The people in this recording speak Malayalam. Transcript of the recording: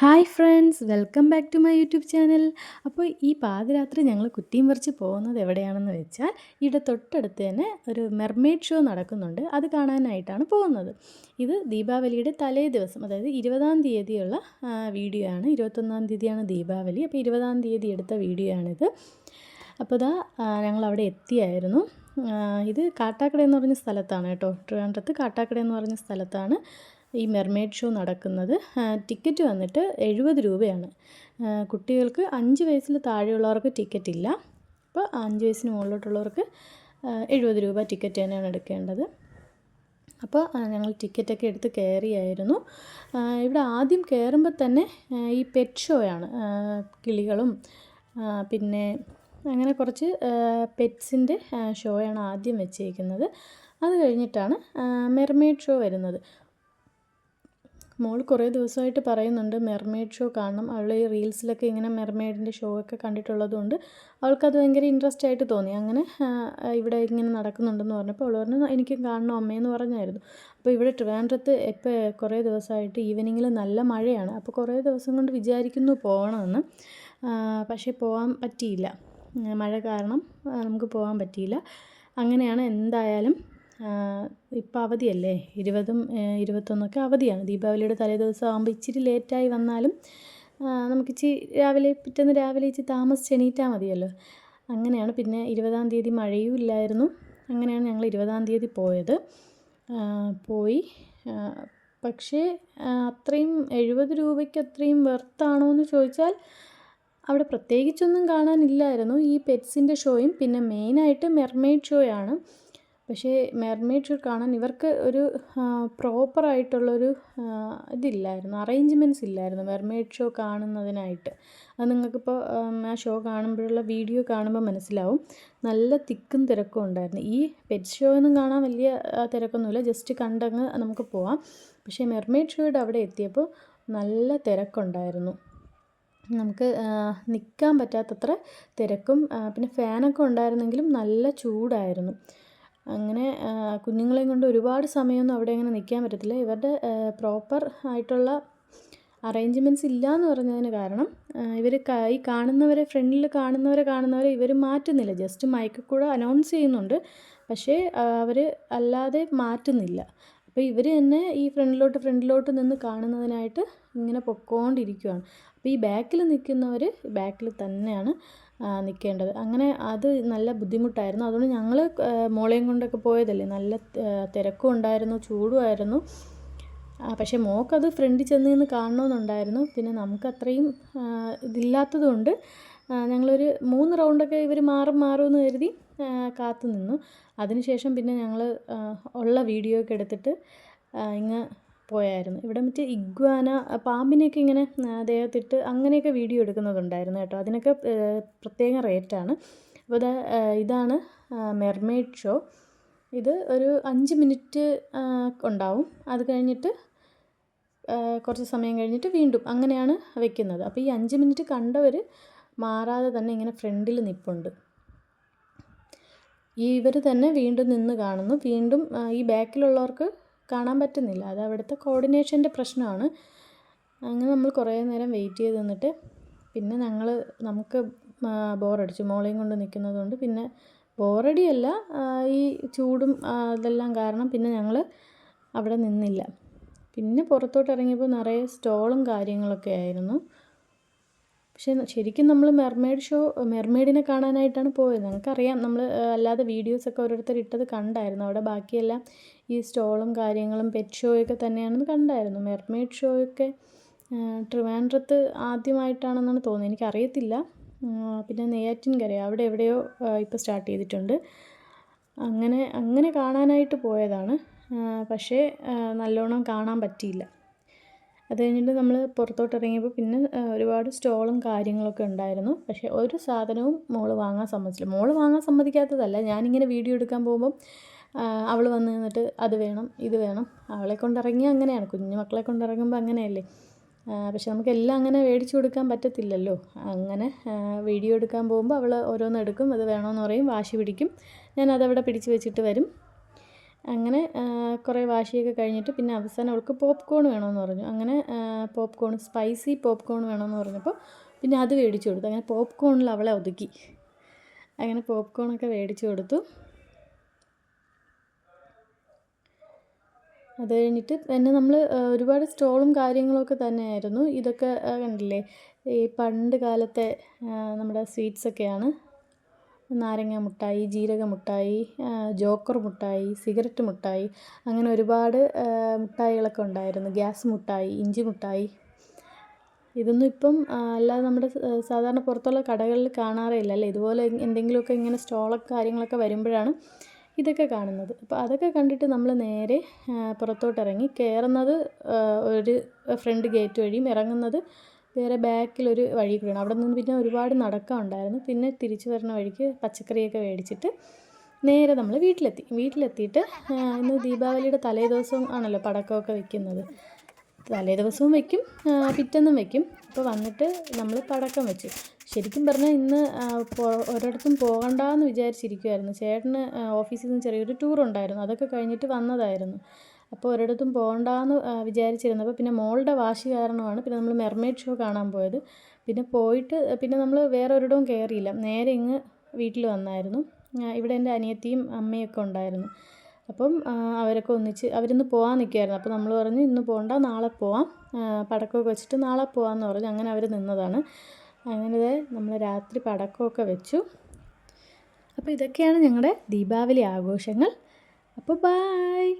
Hi friends, welcome back to my YouTube channel. അപ്പോൾ ഈ പാതിരാത്രി ഞങ്ങൾ കുറ്റിയും പറിച്ച് പോകുന്നത് എവിടെയാണെന്ന് വെച്ചാൽ, ഇവിടെ തൊട്ടടുത്ത് തന്നെ ഒരു മെർമെയ്ഡ് ഷോ നടക്കുന്നുണ്ട്. അത് കാണാനായിട്ടാണ് പോകുന്നത്. ഇത് ദീപാവലിയുടെ തലേ ദിവസം, അതായത് 20-ാം തീയതിയുള്ള വീഡിയോ ആണ്. 21-ാം തീയതിയാണ് ദീപാവലി. അപ്പോൾ 20-ാം തീയതി എടുത്ത വീഡിയോ ആണിത്. അപ്പോൾ ഞങ്ങളവിടെ എത്തിയായിരുന്നു. ഇത് കാട്ടാക്കട എന്ന് പറഞ്ഞ സ്ഥലത്താണ് കേട്ടോ. ട്രിവാൻഡ്രത്ത് കാട്ടാക്കട എന്ന് പറഞ്ഞ സ്ഥലത്താണ് ഈ മെർമെയ്ഡ് ഷോ നടക്കുന്നത്. ടിക്കറ്റ് വന്നിട്ട് 70 രൂപയാണ്. കുട്ടികൾക്ക് 5 വയസ്സിൽ താഴെയുള്ളവർക്ക് ടിക്കറ്റ് ഇല്ല. അപ്പോൾ 5 വയസ്സിന് മുകളിലോട്ടുള്ളവർക്ക് 70 രൂപ ടിക്കറ്റ് തന്നെയാണ് എടുക്കേണ്ടത്. അപ്പോൾ ഞങ്ങൾ ടിക്കറ്റൊക്കെ എടുത്ത് കയറിയായിരുന്നു. ഇവിടെ ആദ്യം കയറുമ്പോൾ തന്നെ ഈ പെറ്റ് ഷോയാണ്. കിളികളും പിന്നെ അങ്ങനെ കുറച്ച് പെറ്റ്സിൻ്റെ ഷോയാണ് ആദ്യം വെച്ചേക്കുന്നത്. അത് കഴിഞ്ഞിട്ടാണ് മെർമെയ്ഡ് ഷോ വരുന്നത്. മോൾ കുറേ ദിവസമായിട്ട് പറയുന്നുണ്ട് മെർമെയ്ഡ് ഷോ കാണണം. അവൾ ഈ റീൽസിലൊക്കെ ഇങ്ങനെ മെർമെയ്ഡിൻ്റെ ഷോ ഒക്കെ കണ്ടിട്ടുള്ളതുകൊണ്ട് അവൾക്കത് ഭയങ്കര ഇൻട്രസ്റ്റ് ആയിട്ട് തോന്നി. അങ്ങനെ ഇവിടെ ഇങ്ങനെ നടക്കുന്നുണ്ടെന്ന് പറഞ്ഞപ്പോൾ അവൾ പറഞ്ഞു എനിക്കും കാണണം അമ്മയെന്ന് പറഞ്ഞായിരുന്നു. അപ്പോൾ ഇവിടെ ട്രിവാൻഡ്രത്ത് ഇപ്പോൾ കുറേ ദിവസമായിട്ട് ഈവനിങ്ങിൽ നല്ല മഴയാണ്. അപ്പോൾ കുറേ ദിവസം കൊണ്ട് വിചാരിക്കുന്നു പോകണമെന്ന്. പക്ഷേ പോകാൻ പറ്റിയില്ല. മഴ കാരണം നമുക്ക് പോകാൻ പറ്റിയില്ല. അങ്ങനെയാണ് എന്തായാലും ഇപ്പോൾ അവധിയല്ലേ, 20-ഉം 21-ഒക്കെ അവധിയാണ്. ദീപാവലിയുടെ തലേ ദിവസം ആകുമ്പോൾ ഇച്ചിരി ലേറ്റായി വന്നാലും പിറ്റേന്ന് രാവിലെ ഇച്ചിരി താമസിച്ച് എണീറ്റാൽ മതിയല്ലോ. അങ്ങനെയാണ്. പിന്നെ 20-ാം തീയതി മഴയും ഇല്ലായിരുന്നു. അങ്ങനെയാണ് ഞങ്ങൾ 20-ാം തീയതി പോയത്. പക്ഷേ അത്രയും 70 രൂപയ്ക്ക് അത്രയും വെർത്താണോ എന്ന് ചോദിച്ചാൽ അവിടെ പ്രത്യേകിച്ചൊന്നും കാണാനില്ലായിരുന്നു. ഈ പെറ്റ്സിൻ്റെ ഷോയും പിന്നെ മെയിനായിട്ട് മെർമെയ്ഡ് ഷോയാണ്. പക്ഷേ മെർമെയ്ഡ് ഷോ കാണാൻ ഇവർക്ക് ഒരു പ്രോപ്പറായിട്ടുള്ളൊരു ഇതില്ലായിരുന്നു, അറേഞ്ച്മെൻറ്റ്സ് ഇല്ലായിരുന്നു മെർമെയ്ഡ് ഷോ കാണുന്നതിനായിട്ട്. അത് നിങ്ങൾക്കിപ്പോൾ ആ ഷോ കാണുമ്പോഴുള്ള വീഡിയോ കാണുമ്പോൾ മനസ്സിലാവും. നല്ല തിക്കും തിരക്കും ഉണ്ടായിരുന്നു. ഈ പെറ്റ് ഷോ ഒന്നും കാണാൻ വലിയ തിരക്കൊന്നുമില്ല, ജസ്റ്റ് കണ്ടങ്ങ് നമുക്ക് പോവാം. പക്ഷേ മെർമെയ്ഡ് ഷോയുടെ അവിടെ എത്തിയപ്പോൾ നല്ല തിരക്കുണ്ടായിരുന്നു. നമുക്ക് നിൽക്കാൻ പറ്റാത്തത്ര തിരക്കും പിന്നെ ഫാനൊക്കെ ഉണ്ടായിരുന്നെങ്കിലും നല്ല ചൂടായിരുന്നു. അങ്ങനെ കുഞ്ഞുങ്ങളെയും കൊണ്ട് ഒരുപാട് സമയമൊന്നും അവിടെ അങ്ങനെ നിൽക്കാൻ പറ്റത്തില്ല. ഇവരുടെ പ്രോപ്പർ ആയിട്ടുള്ള അറേഞ്ച്മെൻറ്റ്സ് ഇല്ല എന്ന് പറഞ്ഞതിന് കാരണം ഇവർ ഈ ഫ്രണ്ടിൽ കാണുന്നവരെ ഇവർ മാറ്റുന്നില്ല. ജസ്റ്റ് മൈക്കിൽ കൂടെ അനൗൺസ് ചെയ്യുന്നുണ്ട്, പക്ഷേ അവർ അല്ലാതെ മാറ്റുന്നില്ല. അപ്പോൾ ഇവർ തന്നെ ഈ ഫ്രണ്ടിലോട്ട് നിന്ന് കാണുന്നതിനായിട്ട് ഇങ്ങനെ പൊക്കോണ്ടിരിക്കുകയാണ്. അപ്പോൾ ഈ ബാക്കിൽ നിൽക്കുന്നവർ ബാക്കിൽ തന്നെയാണ് നിൽക്കേണ്ടത്. അങ്ങനെ അത് നല്ല ബുദ്ധിമുട്ടായിരുന്നു. അതുകൊണ്ട് ഞങ്ങൾ മോളെയും കൊണ്ടൊക്കെ പോയതല്ലേ, നല്ല തിരക്കും ഉണ്ടായിരുന്നു, ചൂടുമായിരുന്നു. പക്ഷേ മോൾക്കത് ഫ്രണ്ടിൽ ചെന്ന് നിന്ന് കാണണമെന്നുണ്ടായിരുന്നു. പിന്നെ നമുക്ക് അത്രയും ഇതില്ലാത്തതുകൊണ്ട് ഞങ്ങളൊരു 3 റൗണ്ടൊക്കെ ഇവർ മാറുമെന്ന് കരുതി കാത്തു നിന്നു. അതിനുശേഷം പിന്നെ ഞങ്ങൾ ഉള്ള വീഡിയോ ഒക്കെ എടുത്തിട്ട് ഇങ്ങ് പോയായിരുന്നു. ഇവിടെ മറ്റേ ഇഗ്വാന പാമ്പിനെയൊക്കെ ഇങ്ങനെ ദേഹത്തിട്ട് അങ്ങനെയൊക്കെ വീഡിയോ എടുക്കുന്നതുണ്ടായിരുന്നു കേട്ടോ. അതിനൊക്കെ പ്രത്യേക റേറ്റാണ്. അപ്പോൾ ഇതാണ് മെർമെയ്ഡ് ഷോ. ഇത് ഒരു 5 മിനിറ്റ് ഉണ്ടാവും. അത് കഴിഞ്ഞിട്ട് കുറച്ച് സമയം കഴിഞ്ഞിട്ട് വീണ്ടും അങ്ങനെയാണ് വെക്കുന്നത്. അപ്പോൾ ഈ 5 മിനിറ്റ് കണ്ടവർ മാറാതെ തന്നെ ഇങ്ങനെ ഫ്രണ്ടിൽ നിൽപ്പുണ്ട്. ഇവർ തന്നെ വീണ്ടും നിന്ന് കാണുന്നു. വീണ്ടും ഈ ബാക്കിലുള്ളവർക്ക് കാണാൻ പറ്റുന്നില്ല. അത് അവിടുത്തെ കോർഡിനേഷൻ്റെ പ്രശ്നമാണ്. അങ്ങനെ നമ്മൾ കുറേ നേരം വെയിറ്റ് ചെയ്ത് നിന്നിട്ട് പിന്നെ നമുക്ക് ബോറടിച്ചു. മോളെയും കൊണ്ട് നിൽക്കുന്നത് കൊണ്ട് പിന്നെ ബോറടിയല്ല, ഈ ചൂടും ഇതെല്ലാം കാരണം പിന്നെ ഞങ്ങൾ അവിടെ നിന്നില്ല. പിന്നെ പുറത്തോട്ട് ഇറങ്ങിയപ്പോൾ നിറയെ സ്റ്റോളും കാര്യങ്ങളൊക്കെ ആയിരുന്നു. പക്ഷേ ശരിക്കും നമ്മൾ മെർമെയ്ഡിനെ കാണാനായിട്ടാണ് പോയത്. ഞങ്ങൾക്കറിയാം, നമ്മൾ അല്ലാതെ വീഡിയോസൊക്കെ ഓരോരുത്തർ ഇട്ടത് കണ്ടായിരുന്നു. അവിടെ ബാക്കിയെല്ലാം ഈ സ്റ്റോളും കാര്യങ്ങളും പെറ്റ് ഷോയൊക്കെ തന്നെയാണെന്ന് കണ്ടായിരുന്നു. മെർമെയ്ഡ് ഷോയൊക്കെ ട്രിവാൻഡ്രത്ത് ആദ്യമായിട്ടാണെന്നാണ് തോന്നുന്നത്, എനിക്കറിയത്തില്ല. പിന്നെ നെയ്യാറ്റിൻകര അവിടെ എവിടെയോ ഇപ്പോൾ സ്റ്റാർട്ട് ചെയ്തിട്ടുണ്ട്. അങ്ങനെ കാണാനായിട്ട് പോയതാണ്. പക്ഷേ നല്ലോണം കാണാൻ പറ്റിയില്ല. അത് കഴിഞ്ഞിട്ട് നമ്മൾ പുറത്തോട്ട് ഇറങ്ങിയപ്പോൾ പിന്നെ ഒരുപാട് സ്റ്റോളും കാര്യങ്ങളൊക്കെ ഉണ്ടായിരുന്നു. പക്ഷേ ഒരു സാധനവും മോൾ വാങ്ങാൻ സമ്മതിച്ചില്ല. മോൾ വാങ്ങാൻ സമ്മതിക്കാത്തതല്ല, ഞാനിങ്ങനെ വീഡിയോ എടുക്കാൻ പോകുമ്പം അവൾ വന്ന് നിന്നിട്ട് അത് വേണം ഇത് വേണം. അവളെ കൊണ്ടിറങ്ങിയാൽ അങ്ങനെയാണ്, കുഞ്ഞു മക്കളെ കൊണ്ടിറങ്ങുമ്പോൾ അങ്ങനെയല്ലേ. പക്ഷെ നമുക്കെല്ലാം അങ്ങനെ മേടിച്ചു കൊടുക്കാൻ പറ്റത്തില്ലല്ലോ. അങ്ങനെ വീഡിയോ എടുക്കാൻ പോകുമ്പോൾ അവൾ ഓരോന്ന് എടുക്കും, അത് വേണമെന്ന് പറയും, വാശി പിടിക്കും. ഞാനതവിടെ പിടിച്ച് വെച്ചിട്ട് വരും. അങ്ങനെ കുറേ വാശിയൊക്കെ കഴിഞ്ഞിട്ട് പിന്നെ അവസാനം അവൾക്ക് പോപ്കോൺ വേണമെന്ന് പറഞ്ഞു. അങ്ങനെ പോപ്കോൺ സ്പൈസി പോപ്കോൺ വേണമെന്ന് പറഞ്ഞപ്പോൾ പിന്നെ അത് മേടിച്ചു കൊടുത്തു. അങ്ങനെ പോപ്കോണിൽ അവളെ ഒതുക്കി. അങ്ങനെ പോപ്കോണൊക്കെ മേടിച്ചു കൊടുത്തു. അത് കഴിഞ്ഞിട്ട് പിന്നെ നമ്മൾ ഒരുപാട് സ്റ്റോളും കാര്യങ്ങളൊക്കെ തന്നെയായിരുന്നു. ഇതൊക്കെ കണ്ടില്ലേ, ഈ പണ്ട് കാലത്തെ നമ്മുടെ സ്വീറ്റ്സൊക്കെയാണ്. നാരങ്ങ മുട്ടായി, ജീരക മുട്ടായി, ജോക്കർ മുട്ടായി, സിഗരറ്റ് മുട്ടായി, അങ്ങനെ ഒരുപാട് മുട്ടായികളൊക്കെ ഉണ്ടായിരുന്നു. ഗ്യാസ് മുട്ടായി, ഇഞ്ചി മുട്ടായി. ഇതൊന്നും ഇപ്പം അല്ലാതെ നമ്മുടെ സാധാരണ പുറത്തുള്ള കടകളിൽ കാണാറേ ഇല്ല അല്ലേ. ഇതുപോലെ എന്തെങ്കിലുമൊക്കെ ഇങ്ങനെ സ്റ്റോളൊക്കെ കാര്യങ്ങളൊക്കെ വരുമ്പോഴാണ് ഇതൊക്കെ കാണുന്നത്. അപ്പോൾ അതൊക്കെ കണ്ടിട്ട് നമ്മൾ നേരെ പുറത്തോട്ടിറങ്ങി. കയറുന്നത് ഒരു ഫ്രണ്ട് ഗേറ്റ് വഴിയും ഇറങ്ങുന്നത് വേറെ ബാക്കിലൊരു വഴി കൂടിയാണ്. അവിടെ നിന്ന് പിന്നെ ഒരുപാട് നടക്കാനുണ്ടായിരുന്നു. പിന്നെ തിരിച്ചു വരുന്ന വഴിക്ക് പച്ചക്കറിയൊക്കെ മേടിച്ചിട്ട് നേരെ നമ്മൾ വീട്ടിലെത്തിയിട്ട് ഇന്ന് ദീപാവലിയുടെ തലേദിവസം ആണല്ലോ പടക്കമൊക്കെ വെക്കുന്നത്. തലേദിവസവും വയ്ക്കും, പിറ്റേന്നും വയ്ക്കും. അപ്പോൾ വന്നിട്ട് നമ്മൾ പടക്കം വെച്ചു. ശരിക്കും പറഞ്ഞാൽ ഇന്ന് ഒരിടത്തും പോകണ്ടെന്ന് വിചാരിച്ചിരിക്കുമായിരുന്നു. ചേട്ടന് ഓഫീസിൽ നിന്ന് ചെറിയൊരു ടൂർ ഉണ്ടായിരുന്നു. അതൊക്കെ കഴിഞ്ഞിട്ട് വന്നതായിരുന്നു. അപ്പോൾ ഒരിടത്തും പോകണ്ടെന്ന് വിചാരിച്ചിരുന്നപ്പോൾ പിന്നെ മോളുടെ വാശി കാരണമാണ് പിന്നെ നമ്മൾ മെർമെയ്ഡ് ഷോ കാണാൻ പോയത്. പിന്നെ പോയിട്ട് പിന്നെ നമ്മൾ വേറെ ഒരിടവും കയറിയില്ല. നേരെ ഇങ്ങ് വീട്ടിൽ വന്നായിരുന്നു. ഇവിടെ എൻ്റെ അനിയത്തിയും അമ്മയൊക്കെ ഉണ്ടായിരുന്നു. അപ്പം അവരൊക്കെ ഒന്നിച്ച് അവരിന്ന് പോകാൻ നിൽക്കുകയായിരുന്നു. അപ്പോൾ നമ്മൾ പറഞ്ഞു ഇന്ന് പോകണ്ട, നാളെ പോവാം, പടക്കമൊക്കെ വെച്ചിട്ട് നാളെ പോകാമെന്ന് പറഞ്ഞു. അങ്ങനെ അവർ നിന്നതാണ്. അങ്ങനെ നമ്മൾ രാത്രി പടക്കമൊക്കെ വെച്ചു. അപ്പോൾ ഇതൊക്കെയാണ് ഞങ്ങളുടെ ദീപാവലി ആഘോഷങ്ങൾ. അപ്പോൾ ബായ്.